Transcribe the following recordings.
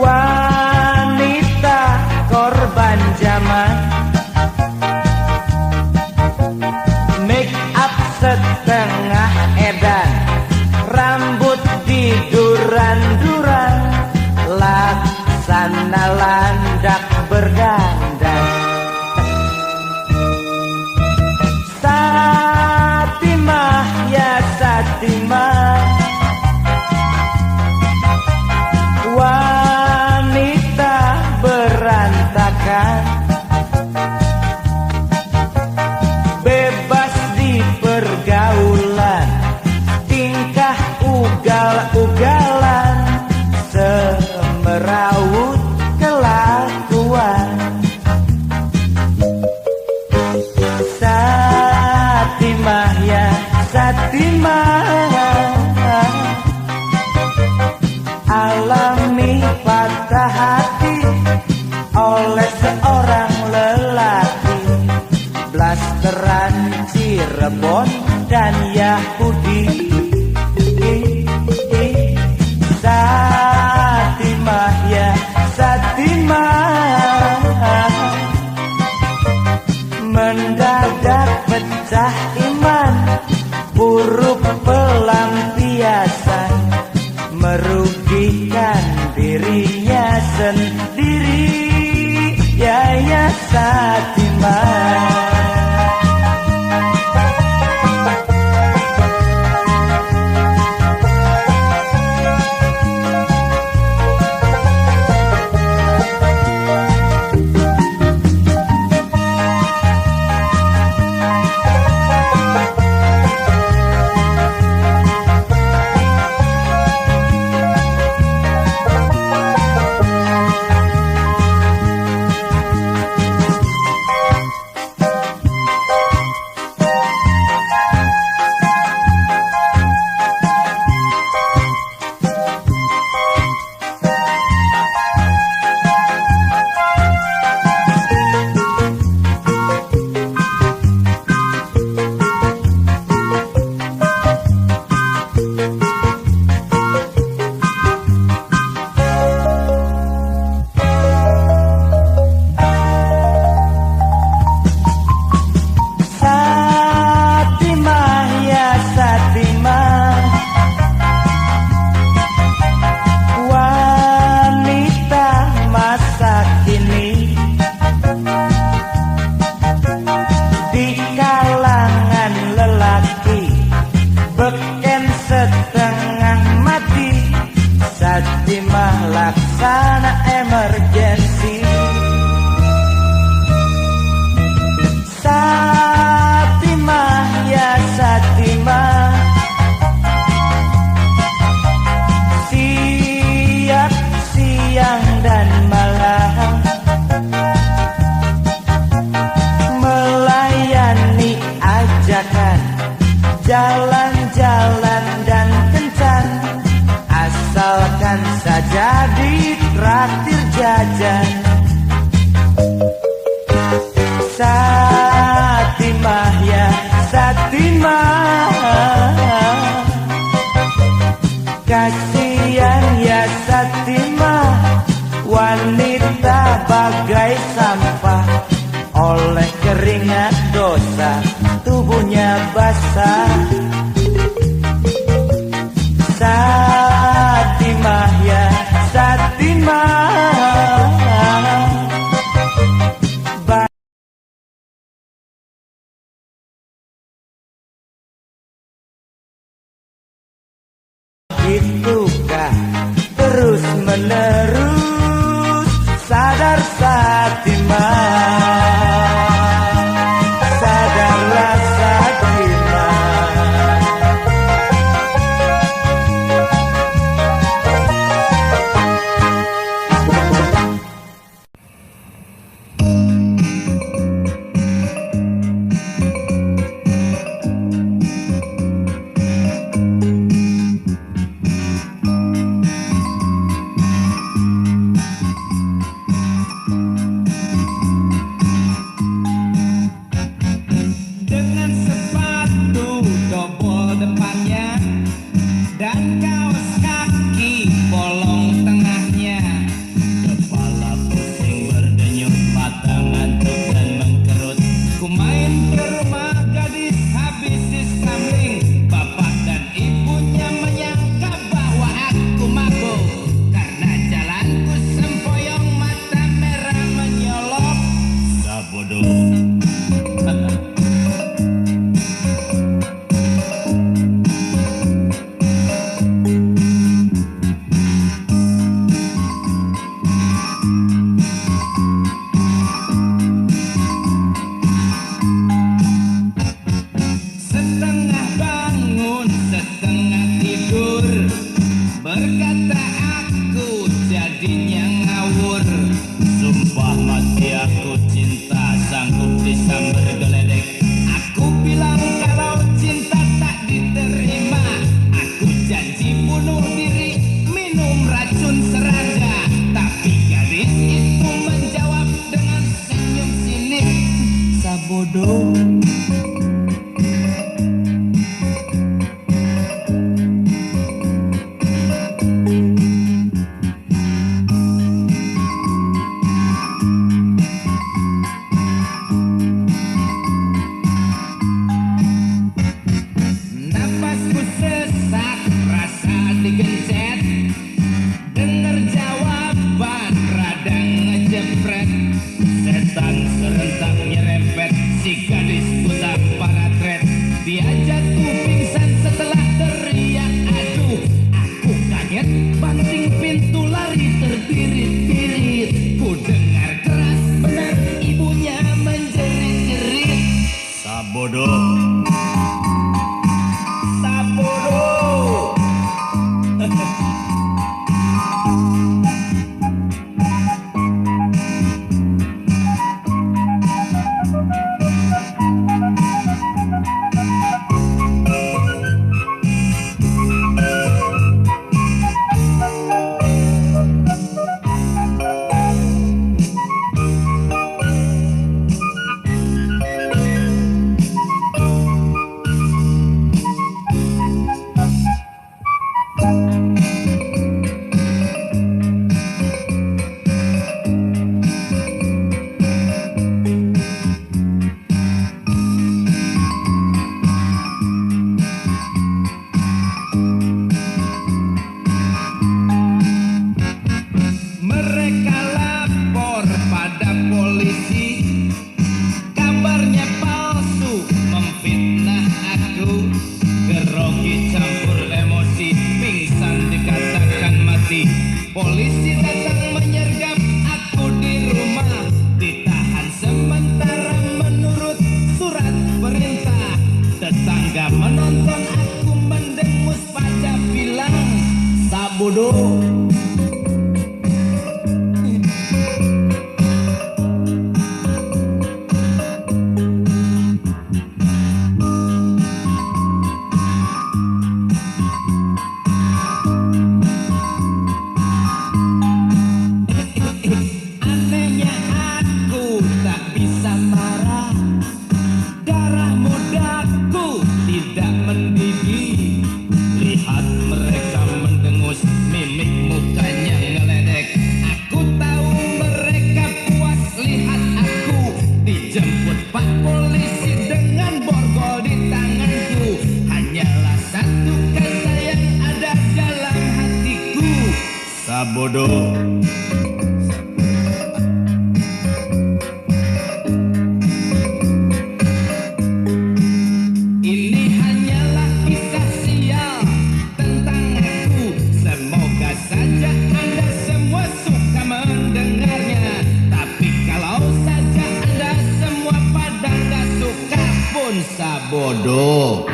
wanita korban zaman, make up setengah edan, rambut diduran-duran, laksana landak berdandan. Satimah ya Satimah, wanita berantakan, bebas di pergaulan, tingkah ugal-ugalan, semerawut kelakuan. Satimah ya Satimah, alami patah hati oleh seorang lelaki, blasteran Cirebon dan Yahudi. Satimah ya Satimah, mendadak pecah iman, buruk pelampiasan, merugikan dirinya sendiri. Ya Satimah. Satimah laksana emergensi. Satimah ya Satimah, siap siang dan malam melayani ajakan, jalan-jalan dan kencan, asalkan saja ditraktir jajan. Satimah ya Satimah, kasihan ya Satimah, wanita bagai sampah, oleh keringat dosa tubuhnya basah. Satimah ya Satimah, itukah terus menerus? Sadar Satimah, sadarlah Satimah. Sabodo. Polisi datang menyergap aku di rumah, ditahan sementara menurut surat perintah. Tetangga menonton aku mendengus pada bilang, Sabodo. Sabodo. Ini hanyalah kisah sial tentang aku. Semoga saja Anda semua suka mendengarnya. Tapi kalau saja Anda semua pada nggak suka pun sabodo.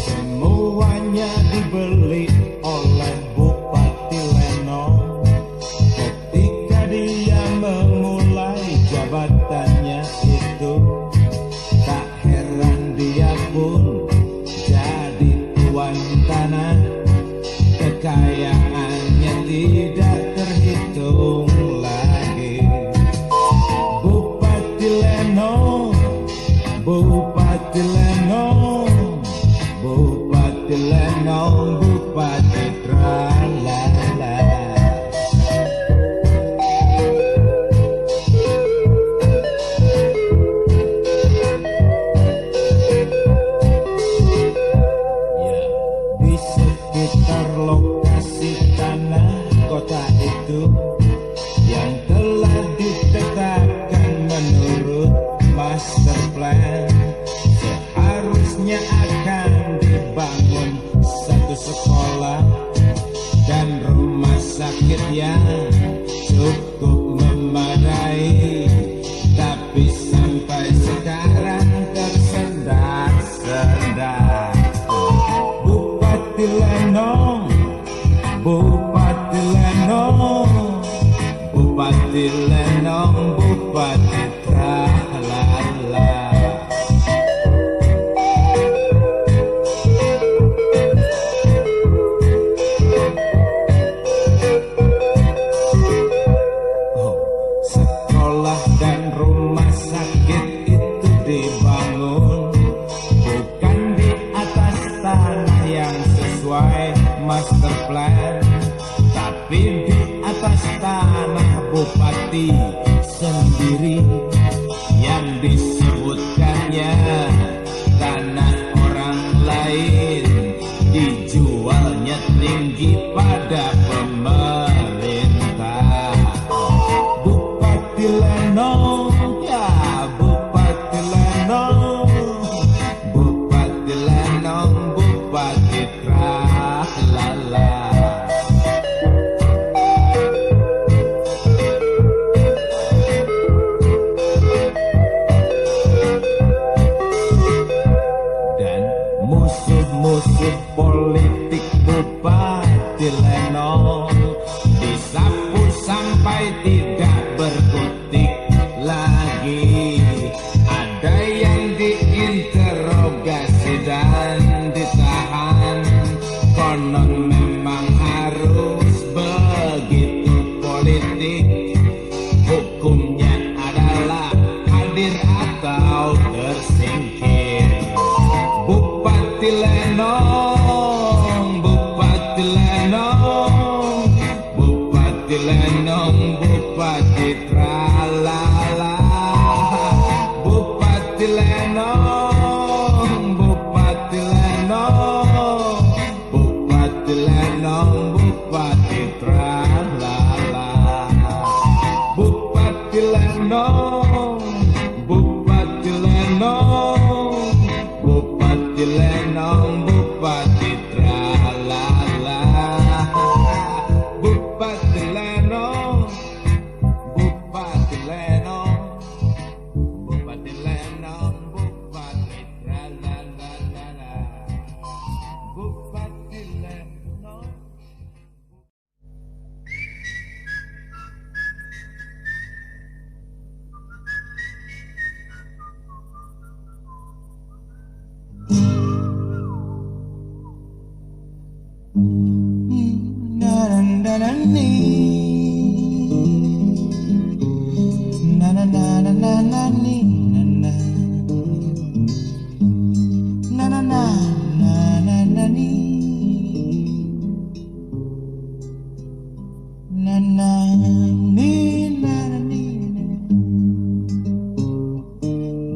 Semuanya dibeli oleh Bupati Leno ketika dia memulai jabatannya itu. Tak heran dia pun jadi tuan tanah, kekayaannya tidak terhitung lagi. Bupati Leno, Bupati Leno, Bupati Leno, Bupati Tralala. Ya, di sekitar lokasi tanah kota itu yang telah ditetapkan menurut master plan, negeri yang disebutkannya tanah orang lain, dijualnya tinggi pada pemerintah. Bupati Lenong, ya Bupati Lenong, Bupati Lenong, Bupati Trahlala. Musuh-musuh politik Bupati Lenong disapu sampai tidak berkutik lagi. Ada yang diinterogasi dan ditahan. Konon memang harus begitu politik. Hukumnya adalah hadir atau tersingkir. Bupati Lenong, Bupati Lenong, Bupati Lenong, Bupati Tralala. Bupati Lenong, Bupati Lenong, Bupati Lenong, Bupati Tralala. Bupati Lenong, Bupati Lenong, Bupati Lenong, Bupati Tralala. Bupati Lenong, Bupati Lenong, Bupati Lenong, Bupati Tralala. Bupati Lenong.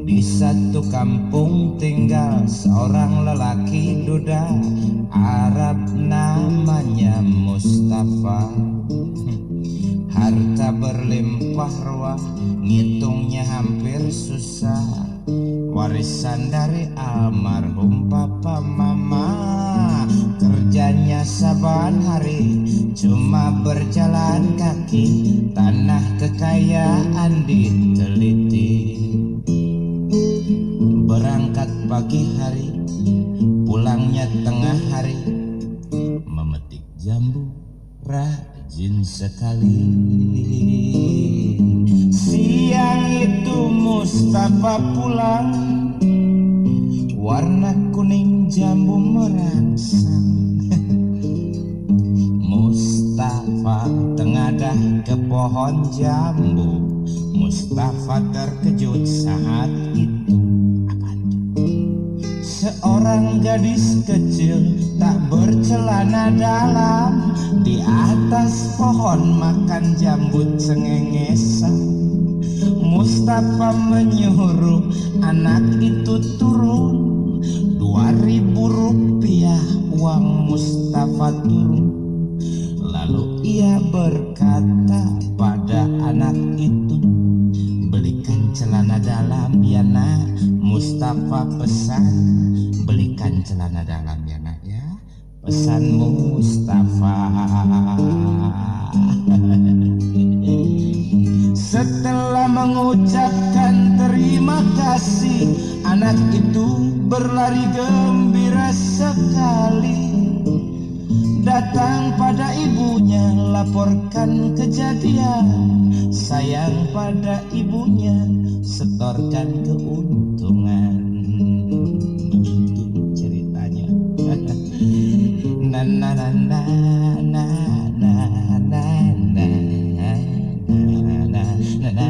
Di satu kampung tinggal seorang lelaki duda Arab namanya Mustafa. Harta berlimpah ruah, ngitungnya hampir susah. Warisan dari almarhum papa mama. Kerjanya saban hari cuma berjalan kaki. Tanah kekayaan diteliti. Berangkat pagi hari, pulangnya tengah hari. Memetik jambu rajin sekali. Siang itu Mustafa pulang, warna kuning jambu merangsang. Mustafa tengadah ke pohon jambu. Mustafa terkejut saat itu. Seorang gadis kecil tak bercelana dalam di atas pohon makan jambu cengengesan. Mustafa menyuruh anak itu turun. 2.000 rupiah uang Mustafa turun. Lalu ia berkata pada anak itu, belikan celana dalam ya nak. Mustafa pesan, belikan celana dalam ya nak ya. Pesan Mustafa. Setelah mengucapkan terima kasih, anak itu berlari gembira sekali. Datang pada ibunya, laporkan kejadian. Sayang pada ibunya, setorkan keuntungan. Begitu ceritanya. Na na na na na na na na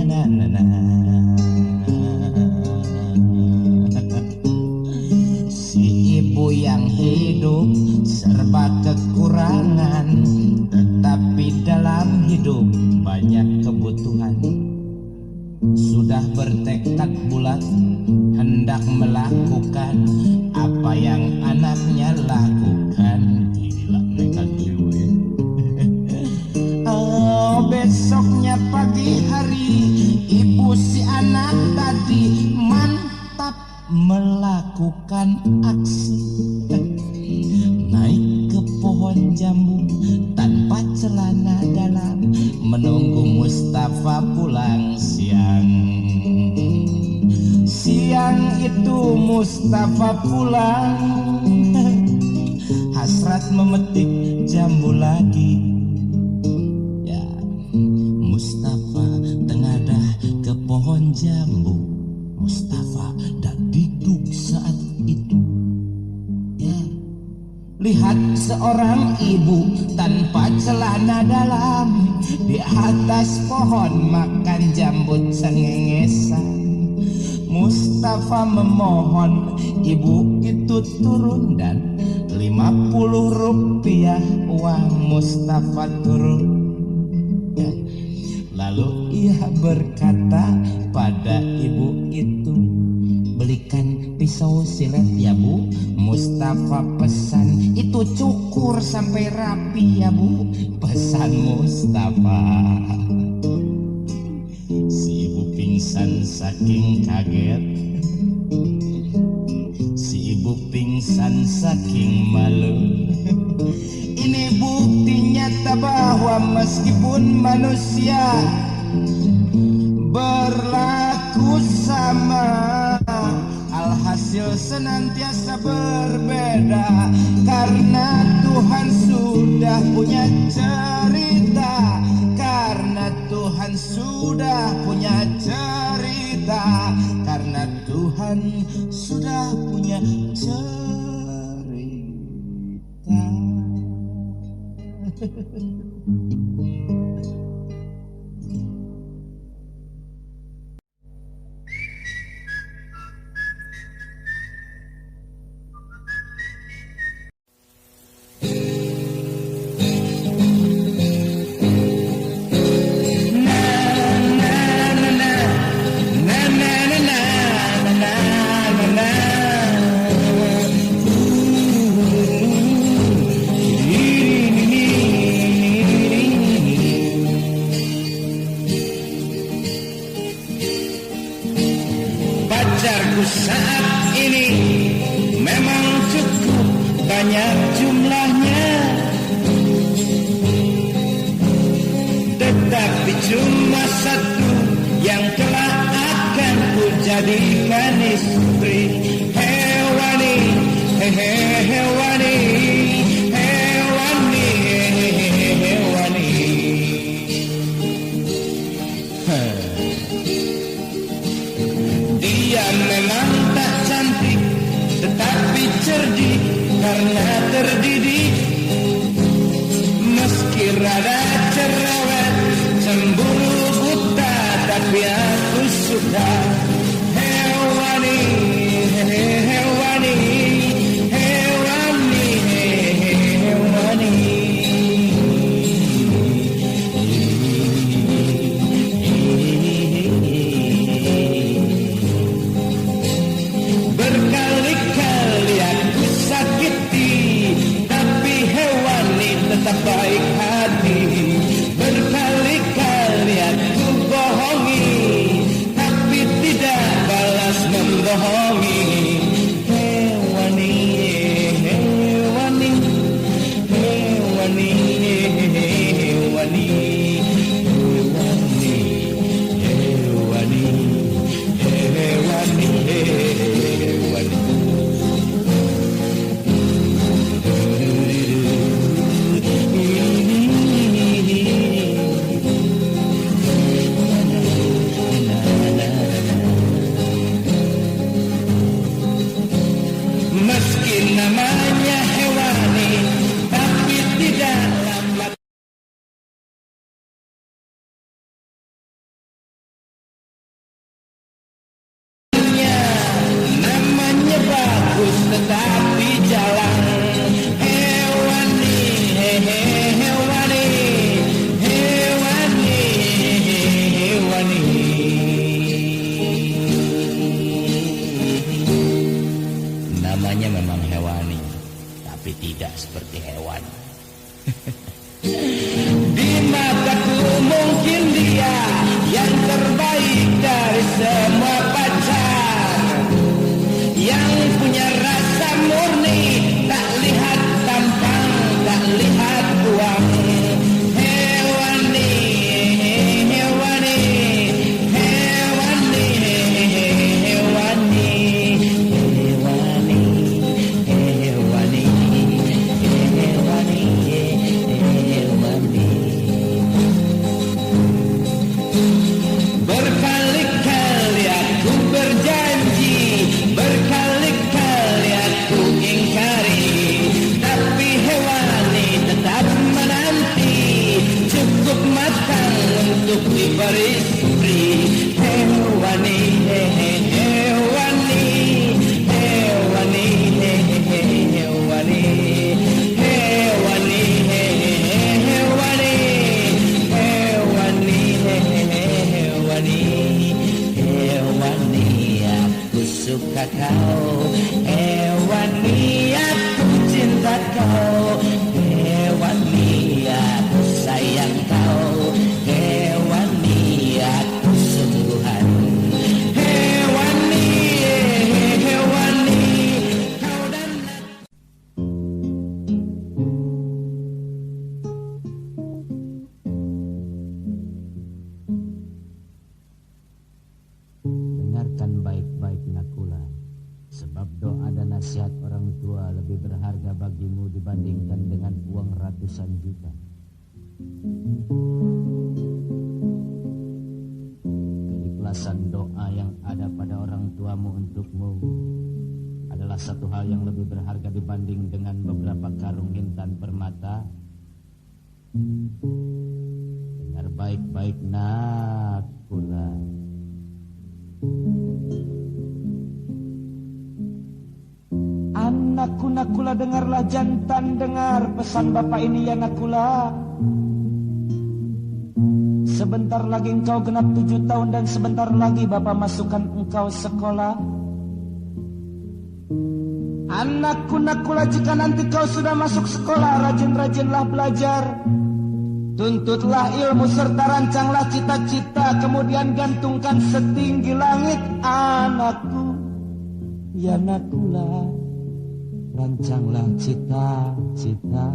na na na. Si ibu yang hidup serba kekurangan, tetapi dalam hidup banyak kebutuhan. sudah bertekad bulat hendak melakukan apa yang anaknya lakukan. Gila, nekat gue. Oh, besoknya pagi hari ibu si anak tadi mantap melakukan aksi naik ke pohon jambu tanpa celana dalam menunggu Mustafa pulang siang. Siang itu Mustafa pulang hasrat memetik jambu lagi. Ya, Mustafa tengadah ke pohon jambu. Mustafa dak duduk saat itu. Ya, lihat seorang ibu tanpa celana dalam di atas pohon makan jambu cengengesan. Mustafa memohon ibu itu turun dan 50 rupiah uang Mustafa turun. Ya. Lalu ia berkata pada ibu itu, belikan pisau silet ya bu. Mustafa pesan, itu cukur sampai rapi ya bu, pesan Mustafa. Si ibu pingsan saking kaget, si ibu pingsan saking malu. Ini bukti nyata bahwa meskipun manusia berlaku sama, alhasil senantiasa berbeda. Karena Tuhan sudah punya cerita, karena Tuhan sudah punya cerita, karena Tuhan sudah punya cerita. Pacarku saat ini memang cukup banyak jumlahnya, tetapi cuma satu yang telah akan ku jadikan istri. Hewani, hewani, hewani, hewani. Dia memang tak cantik, tetapi cerdik karena terdidik. Meski rada cerewet, cemburu buta, tapi aku suka. Hewani, hewani, hewani, hewani. Berkali-kali aku sakiti, tapi hewani tetap baik hati. Berkali-kali aku bohongi, tapi tidak balas membohongi. Hewani, hewani, hewani, hewani, hewani, hewani, hewani, hewani. Meski namanya hewani, tapi tidak lambat. Namanya bagus tetapi jalan. Hewani, hewani, hewani, hewani. suka kau. Hewani aku cinta kau, hewani aku sayang kau, hewani aku sungguhan. Hewani, hewani kau dan dengarkan baik-baik Nakula, sebab doa dan nasihat orang tua lebih berharga bagimu dibandingkan dengan uang ratusan juta. Keikhlasan doa yang ada pada orang tuamu untukmu adalah satu hal yang lebih berharga dibanding dengan beberapa karung intan permata. Dengar baik-baik Nakula. Anakku Nakula, dengarlah jantan, dengar pesan bapak ini ya Nakula. Sebentar lagi engkau genap 7 tahun dan sebentar lagi bapak masukkan engkau sekolah. Anakku Nakula, jika nanti kau sudah masuk sekolah, rajin-rajinlah belajar. Tuntutlah ilmu serta rancanglah cita-cita, kemudian gantungkan setinggi langit. Anakku ya Nakula, rancanglah cita-cita.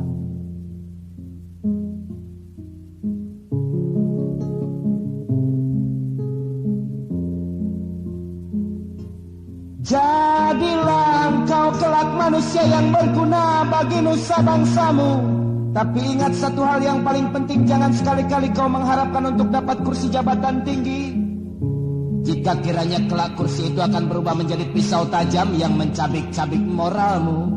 Jadilah engkau kelak manusia yang berguna bagi nusa bangsamu. Tapi ingat satu hal yang paling penting, jangan sekali-kali kau mengharapkan untuk dapat kursi jabatan tinggi. Jika kiranya kelak kursi itu akan berubah menjadi pisau tajam yang mencabik-cabik moralmu.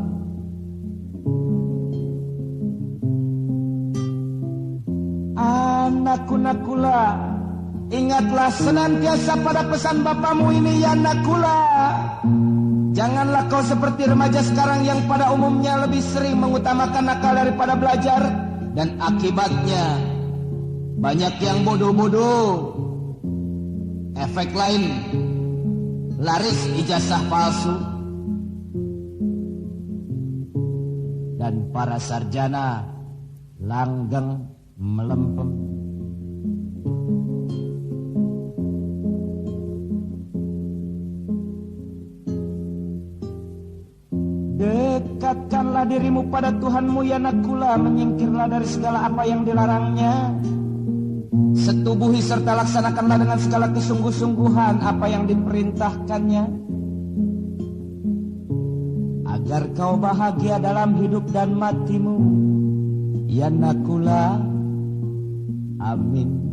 Anakku Nakula, ingatlah senantiasa pada pesan bapamu ini ya Nakula. Janganlah kau seperti remaja sekarang yang pada umumnya lebih sering mengutamakan nakal daripada belajar. Dan akibatnya banyak yang bodoh-bodoh. Efek lain, laris ijazah palsu. Dan para sarjana langgeng melempem. Dekatkanlah dirimu pada Tuhanmu ya Nakula, menyingkirlah dari segala apa yang dilarangnya. Setubuhi serta laksanakanlah dengan segala kesungguh-sungguhan apa yang diperintahkannya, agar kau bahagia dalam hidup dan matimu ya Nakula. Amin.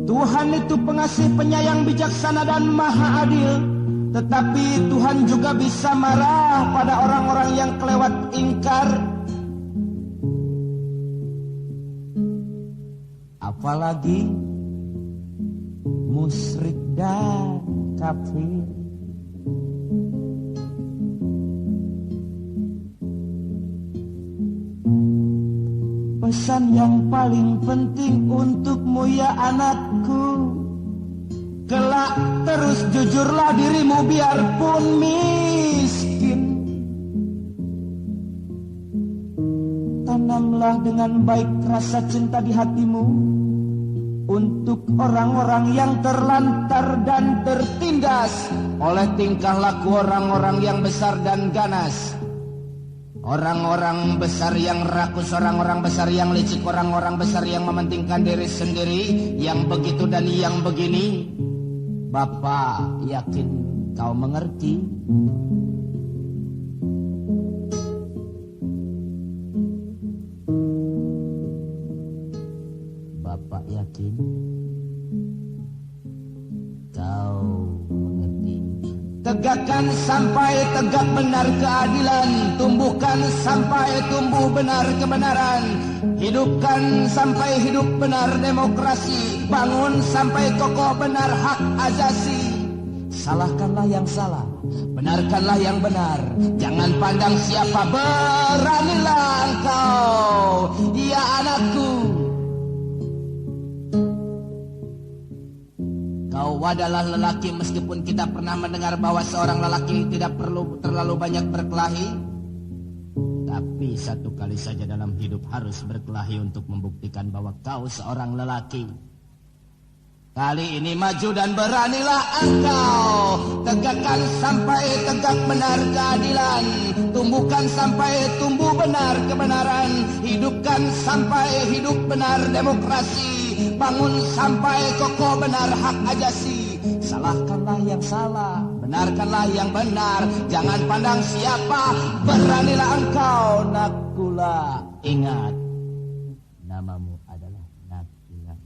Tuhan itu pengasih, penyayang, bijaksana dan maha adil. Tetapi Tuhan juga bisa marah pada orang-orang yang kelewat ingkar. Apalagi musyrik dan kafir. Pesan yang paling penting untukmu ya anakku, kelak terus jujurlah dirimu biarpun miskin. Tanamlah dengan baik rasa cinta di hatimu untuk orang-orang yang terlantar dan tertindas oleh tingkah laku orang-orang yang besar dan ganas. Orang-orang besar yang rakus, orang-orang besar yang licik, orang-orang besar yang mementingkan diri sendiri, yang begitu dan yang begini. Bapak yakin kau mengerti. Bapak yakin kau mengerti. Tegakkan sampai tegak benar keadilan, tumbuhkan sampai tumbuh benar kebenaran, hidupkan sampai hidup benar demokrasi, bangun sampai kokoh benar hak azasi. Salahkanlah yang salah, benarkanlah yang benar, jangan pandang siapa, beranilah engkau, ya anakku. adalah lelaki, meskipun kita pernah mendengar bahwa seorang lelaki tidak perlu terlalu banyak berkelahi. Tapi satu kali saja dalam hidup harus berkelahi untuk membuktikan bahwa kau seorang lelaki. Kali ini maju dan beranilah engkau. Tegakkan sampai tegak benar keadilan. Tumbuhkan sampai tumbuh benar kebenaran. Hidupkan sampai hidup benar demokrasi. Bangun sampai kokoh benar hak ajasi. Salahkanlah yang salah, benarkanlah yang benar. Jangan pandang siapa, beranilah engkau. Nakula, ingat, namamu adalah Nakula.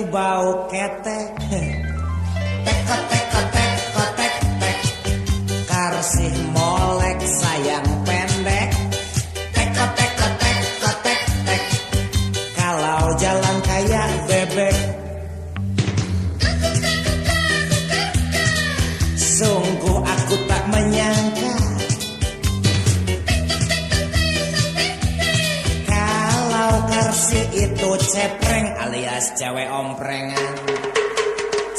Bau ketek, teko teko teko tek tek, karsih molek sayang pendek, teko teko teko tek tek, kalau jalan kayak bebek, sungguh aku tak menyangka kalau karsih itu cepreng alias cewek omprengan.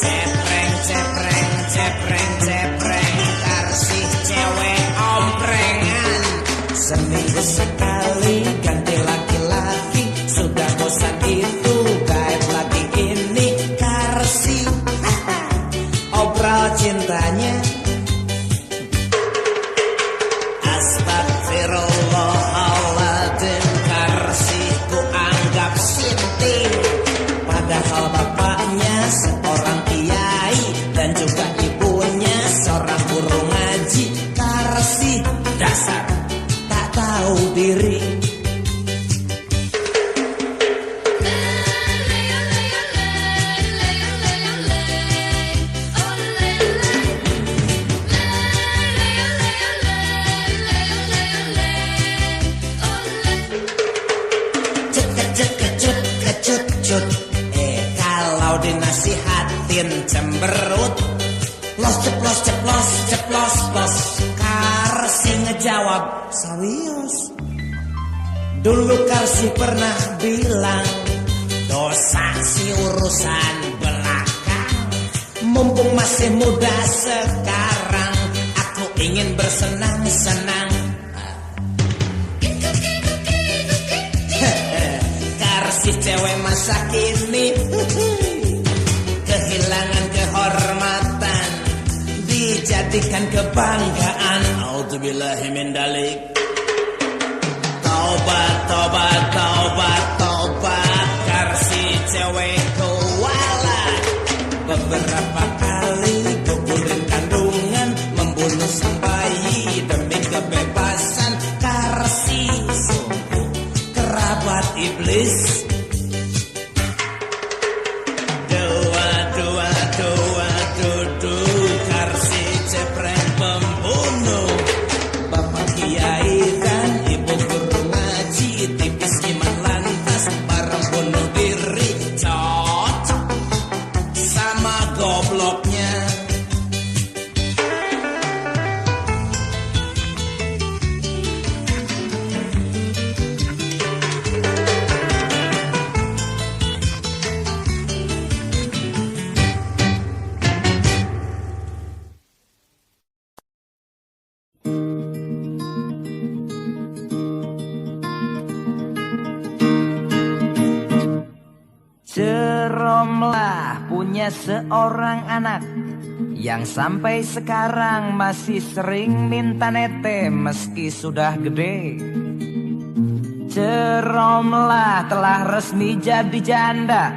Cepreng, cepreng, cepreng, cepreng, karsih cewek omprengan. Seminggu sekali ganti laki-laki, sudah bosan itu gaib lagi ini karsih. Obrol cintanya astagfirullahaladzim, karsih ku anggap sinting. Padahal bapaknya seorang kiai dan juga ibunya seorang guru ngaji. Karsih dasar tak tahu diri. Kecut. Kalau dinasihatin cemberut, los ceplos ceplos ceplos plos, karsih ngejawab serius. Dulu karsih pernah bilang, dosa si urusan belakang. Mumpung masih muda sekarang, aku ingin bersenang-senang. Karsih cewek masa kini kehilangan kehormatan, dijadikan kebanggaan. Auzubillahi min dalik. Taubat, taubat, taubat, taubat, karsih cewek kualat. Beberapa kali gugurin kandungan, membunuh sang bayi demi kebebasan. Karsih sungguh kerabat iblis. Karsih cepreng pembunuh, bapak kiai dan ibu guru ngaji, tipis iman lantas bareng bunuh diri. Cocok sama gobloknya. Jeromlah punya seorang anak yang sampai sekarang masih sering minta nete meski sudah gede. Jeromlah telah resmi jadi janda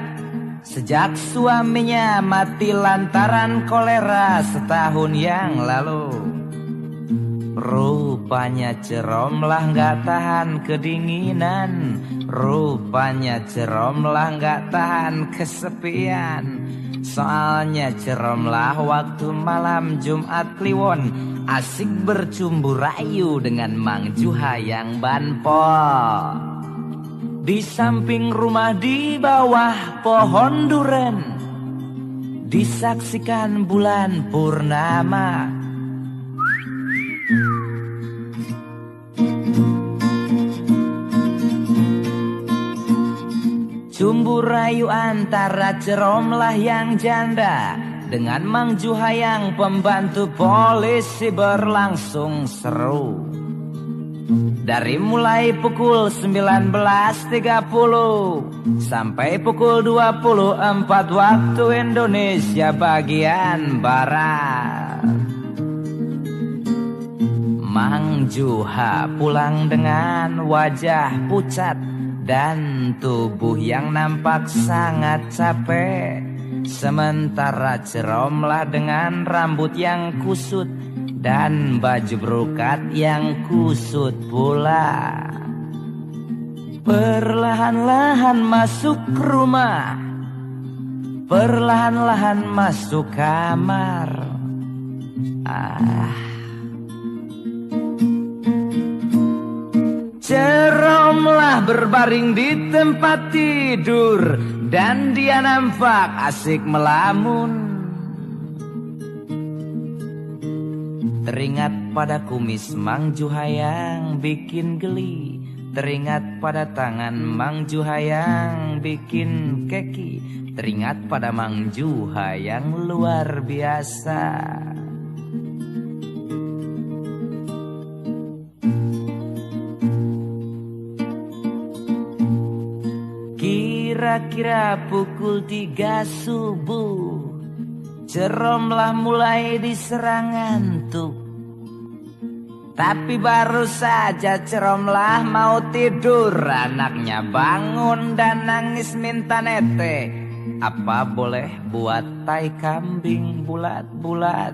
sejak suaminya mati lantaran kolera setahun yang lalu. Rupanya Ceromlah nggak tahan kedinginan, rupanya Ceromlah nggak tahan kesepian. Soalnya Ceromlah waktu malam Jumat Kliwon asik bercumbu rayu dengan Mang Juha yang banpo. Di samping rumah di bawah pohon duren disaksikan bulan purnama. Cumbu rayu antara Ceromlah yang janda dengan Mang Juha yang pembantu polisi berlangsung seru. Dari mulai pukul 19.30 sampai pukul 24 waktu Indonesia bagian Barat. Mang Juha pulang dengan wajah pucat dan tubuh yang nampak sangat capek. Sementara Ceromlah dengan rambut yang kusut dan baju brokat yang kusut pula. Perlahan-lahan masuk rumah, perlahan-lahan masuk kamar. Ceromlah berbaring di tempat tidur dan dia nampak asik melamun. Teringat pada kumis Mang Juha yang bikin geli, teringat pada tangan Mang Juha yang bikin keki, teringat pada Mang Juha yang luar biasa. Kira-kira pukul 3 subuh Ceromlah mulai diserang ngantuk. Tapi baru saja Ceromlah mau tidur, anaknya bangun dan nangis minta nete. Apa boleh buat tai kambing bulat-bulat?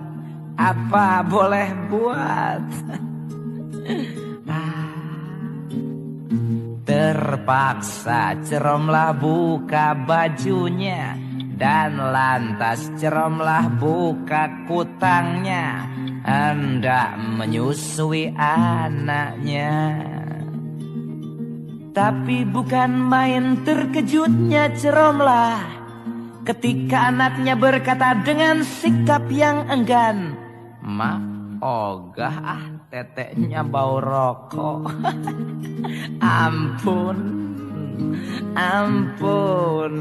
Apa boleh buat? Terpaksa Ceromlah buka bajunya dan lantas Ceromlah buka kutangnya, hendak menyusui anaknya. Tapi bukan main terkejutnya Ceromlah ketika anaknya berkata dengan sikap yang enggan, "Mak, ogah teteknya bau rokok." Ampun, ampun.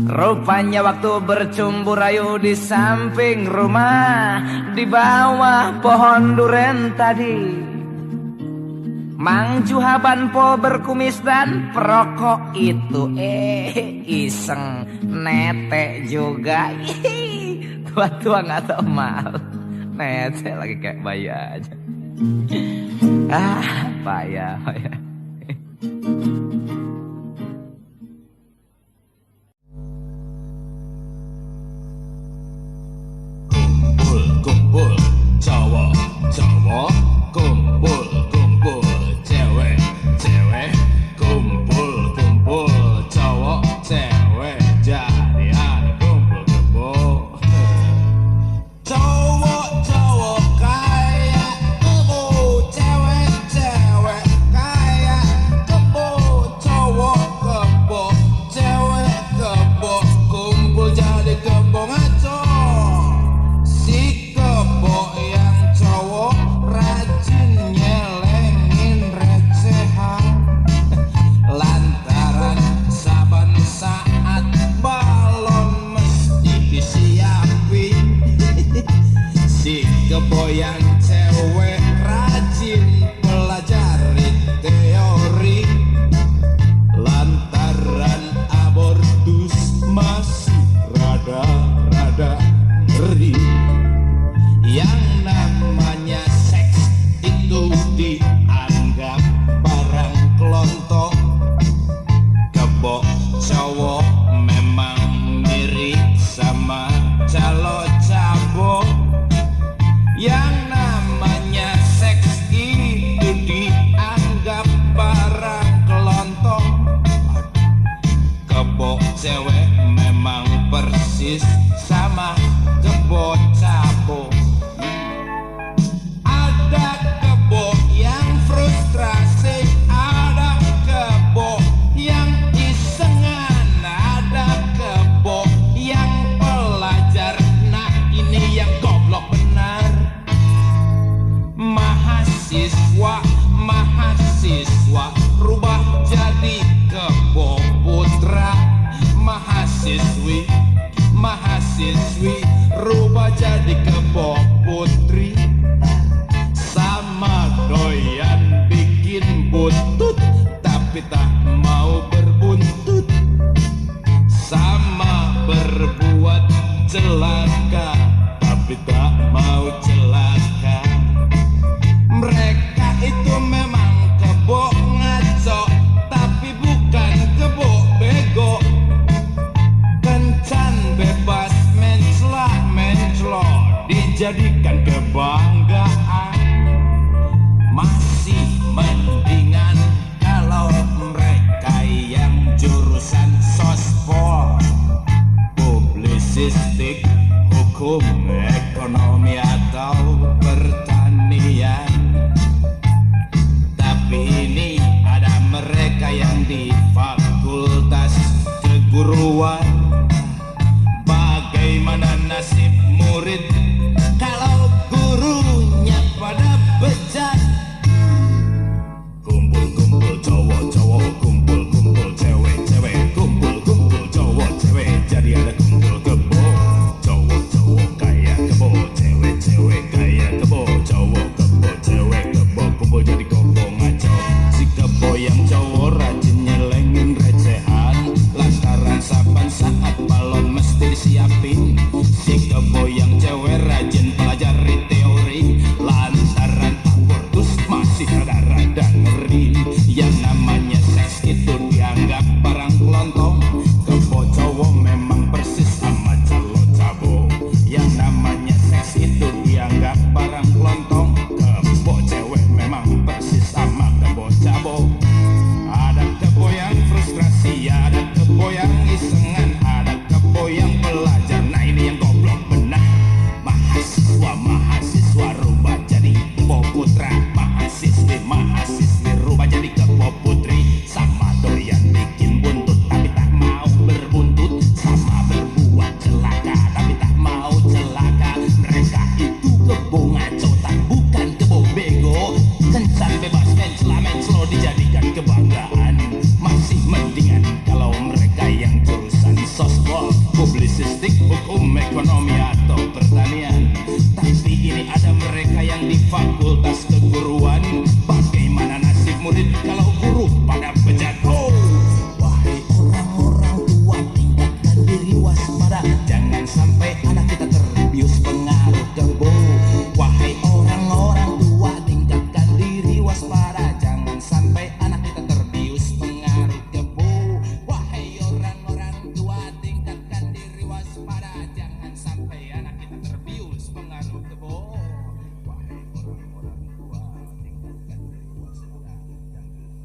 Rupanya waktu bercumbu rayu di samping rumah, di bawah pohon duren tadi, Mang Juha banpo berkumis dan perokok itu iseng netek juga. Tua-tua nggak tahu mal, netek lagi kayak bayi aja. Payah. Kumpul cowok kumpul cewek kumpul cowok cewek jadian kumpul cowok kaya kebo cewek kaya kebo cowok kebo cewek kebo kumpul jadi kebo ngaco. Keboyang cewek rajin pelajari teori, lantaran abortus masih rada ngeri. Yang namanya seks itu dianggap barang kelontok. Kebo cowok memang mirip sama calo cabo. Yang dijadikan kebanggaan. Masih mendingan kalau mereka yang jurusan sospol, publisistik, hukum, ekonomi atau pertanian. Tapi ini ada mereka yang di fakultas keguruan. Bagaimana nasib murid kalau gurunya pada bejat? Kumpul-kumpul cowok-cowok, kumpul-kumpul cewek-cewek, kumpul-kumpul cowok-cewek, jadi ada kumpul kebo. Cowok-cowok kayak kebo, cewek-cewek kayak kebo, cowok kebo, cewek kebo, kumpul jadi kebo ngaco. Si kebo yang cowok rajin nyelengin recehan, lantaran saban saat balon mesti disiapin. Si kebo yang cewek rajin pelajari teori, lantaran abortus masih rada-rada ngeri. Yang namanya seks itu dianggap barang kelontong. Kebo cowok memang persis sama calo cabo. Yang namanya seks itu dianggap barang kelontong. Kebo cewek memang persis sama kebo cabo. Ada kebo yang frustrasi, ada kebo yang isengan, ada kebo yang belajar. Nah ini yang goblok benar. Mahasiswa rubah jadi kebo putra, mahasiswi rubah jadi kebo putri. Sama doyan bikin buntut tapi tak mau berbuntut, sama berbuat celaka tapi tak mau celaka. Mereka itu kebo ngaco, tak bukan kebo bego. Kencan bebas mencela dijadikan kebanggaan. Masih mendingan kalau mereka yang jurusan sospol, publisistik, hukum, ekonomi atau pertanian. Tapi ini ada mereka yang di fakultas keguruan. Bagaimana nasib murid kalau guru pada bejat? Oh, wahai orang-orang tua, tingkatkan diri waspada, jangan sampai anak kita terbius pengaruh kebo. Wahai orang-orang tua, tingkatkan diri waspada, jangan sampai anak kita terbius pengaruh kebo. Wahai orang-orang tua, tingkatkan diri waspada, jangan sampai anak kita terbius pengaruh kebo. Wahai orang-orang tua, tingkatkan diri waspada, jangan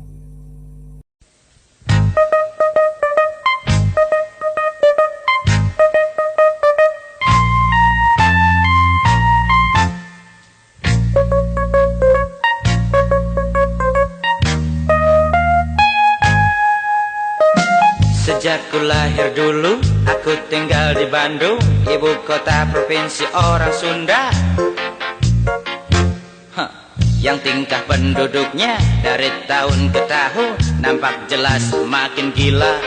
Sejak ku lahir dulu, aku tinggal di Bandung, ibu kota provinsi orang Sunda. Yang tingkah penduduknya dari tahun ke tahun nampak jelas makin gila.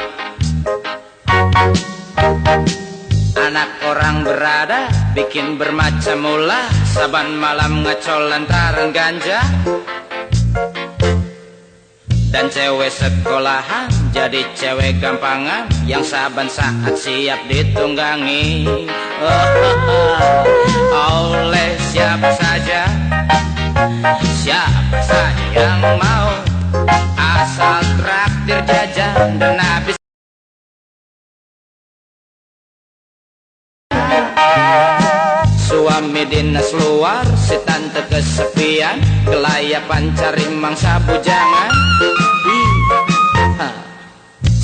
Anak orang berada bikin bermacam ulah, saban malam ngacol lantaran ganja. Dan cewek sekolahan jadi cewek gampangan yang saban saat siap ditunggangi oleh siapa saja yang mau, asal traktir jajan dan habis. Suami dinas luar, si tante kesepian, kelayapan cari mangsa bujangan.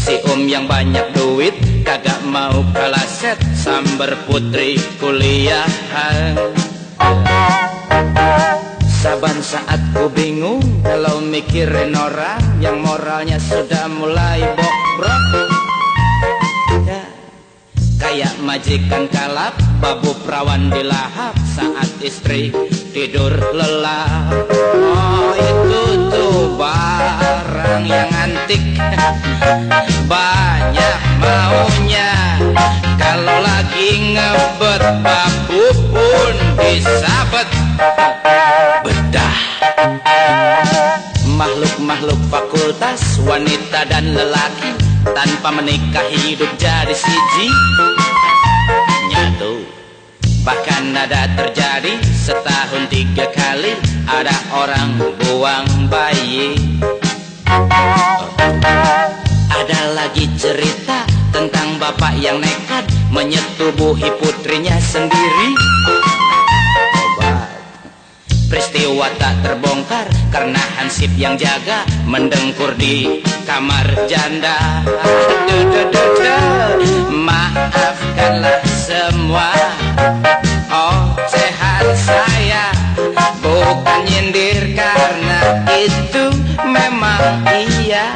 Si yang banyak duit, kagak mau kalah set, sambar putri kuliahan. Saban saat ku bingung kalau mikirin orang yang moralnya sudah mulai bobrok. Kayak majikan kalap, babu perawan dilahap saat istri tidur lelap. Oh itu tuh barang yang antik, banyak maunya. Kalau lagi ngebet, babu pun disabet bedah. Makhluk-makhluk fakultas, wanita dan lelaki, tanpa menikah hidup jadi siji. Nyatu, bahkan ada terjadi setahun 3 kali ada orang buang bayi. Ada lagi cerita tentang bapak yang nekat menyetubuhi putrinya sendiri. tua tak terbongkar karena hansip yang jaga mendengkur di kamar janda. Maafkanlah semua ocehan saya, bukan nyindir karena itu memang iya.